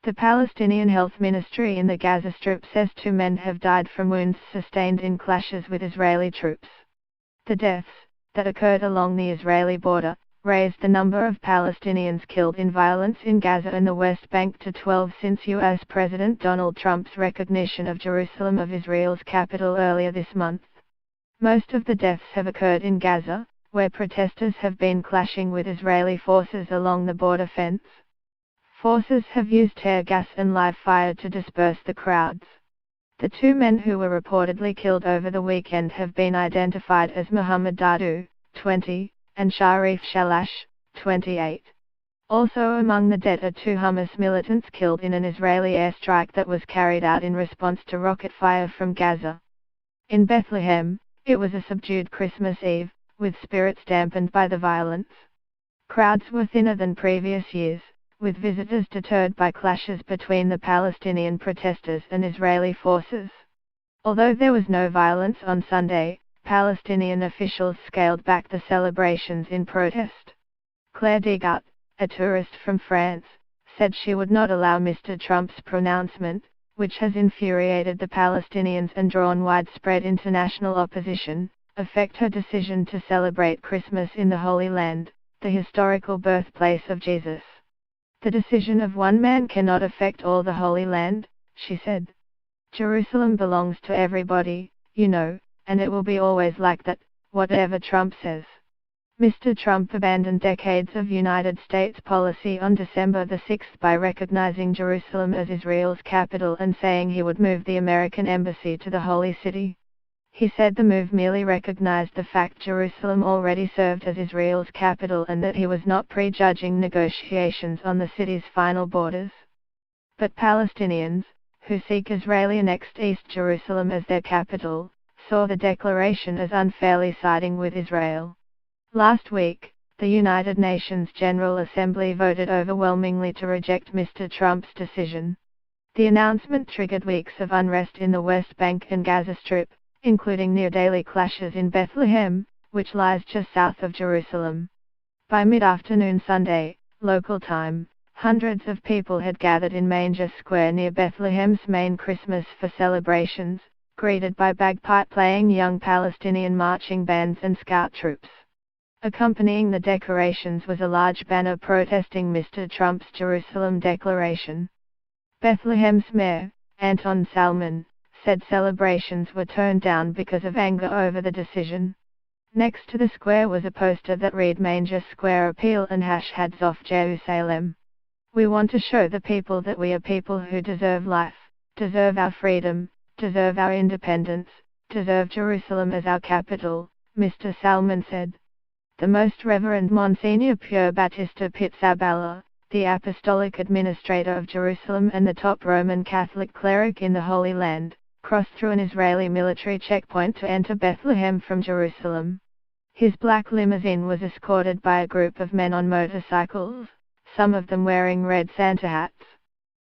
The Palestinian Health Ministry in the Gaza Strip says 2 men have died from wounds sustained in clashes with Israeli troops. The deaths, that occurred along the Israeli border, raised the number of Palestinians killed in violence in Gaza and the West Bank to 12 since U.S. President Donald Trump's recognition of Jerusalem as Israel's capital earlier this month. Most of the deaths have occurred in Gaza, where protesters have been clashing with Israeli forces along the border fence. Forces have used tear gas and live fire to disperse the crowds. The 2 men who were reportedly killed over the weekend have been identified as Muhammad Dadu, 20, and Sharif Shalash, 28. Also among the dead are 2 Hamas militants killed in an Israeli airstrike that was carried out in response to rocket fire from Gaza. In Bethlehem, it was a subdued Christmas Eve, with spirits dampened by the violence. Crowds were thinner than previous years, with visitors deterred by clashes between the Palestinian protesters and Israeli forces. Although there was no violence on Sunday, Palestinian officials scaled back the celebrations in protest. Claire Degat, a tourist from France, said she would not allow Mr. Trump's pronouncement, which has infuriated the Palestinians and drawn widespread international opposition, affect her decision to celebrate Christmas in the Holy Land, the historical birthplace of Jesus. The decision of one man cannot affect all the Holy Land, she said. Jerusalem belongs to everybody, you know, and it will be always like that, whatever Trump says. Mr. Trump abandoned decades of United States policy on December the 6th by recognizing Jerusalem as Israel's capital and saying he would move the American embassy to the Holy City. He said the move merely recognized the fact Jerusalem already served as Israel's capital and that he was not prejudging negotiations on the city's final borders. But Palestinians, who seek Israeli-annexed East Jerusalem as their capital, saw the declaration as unfairly siding with Israel. Last week, the United Nations General Assembly voted overwhelmingly to reject Mr. Trump's decision. The announcement triggered weeks of unrest in the West Bank and Gaza Strip, including near-daily clashes in Bethlehem, which lies just south of Jerusalem. By mid-afternoon Sunday, local time, hundreds of people had gathered in Manger Square near Bethlehem's main Christmas for celebrations, greeted by bagpipe-playing young Palestinian marching bands and scout troops. Accompanying the decorations was a large banner protesting Mr. Trump's Jerusalem declaration. Bethlehem's mayor, Anton Salman, said celebrations were toned down because of anger over the decision. Next to the square was a poster that read Manger Square Appeal and #Hats Off Jerusalem. We want to show the people that we are people who deserve life, deserve our freedom, deserve our independence, deserve Jerusalem as our capital, Mr. Salman said. The Most Reverend Monsignor Pure Battista Pizzaballa, the Apostolic Administrator of Jerusalem and the top Roman Catholic cleric in the Holy Land, crossed through an Israeli military checkpoint to enter Bethlehem from Jerusalem. His black limousine was escorted by a group of men on motorcycles, some of them wearing red Santa hats.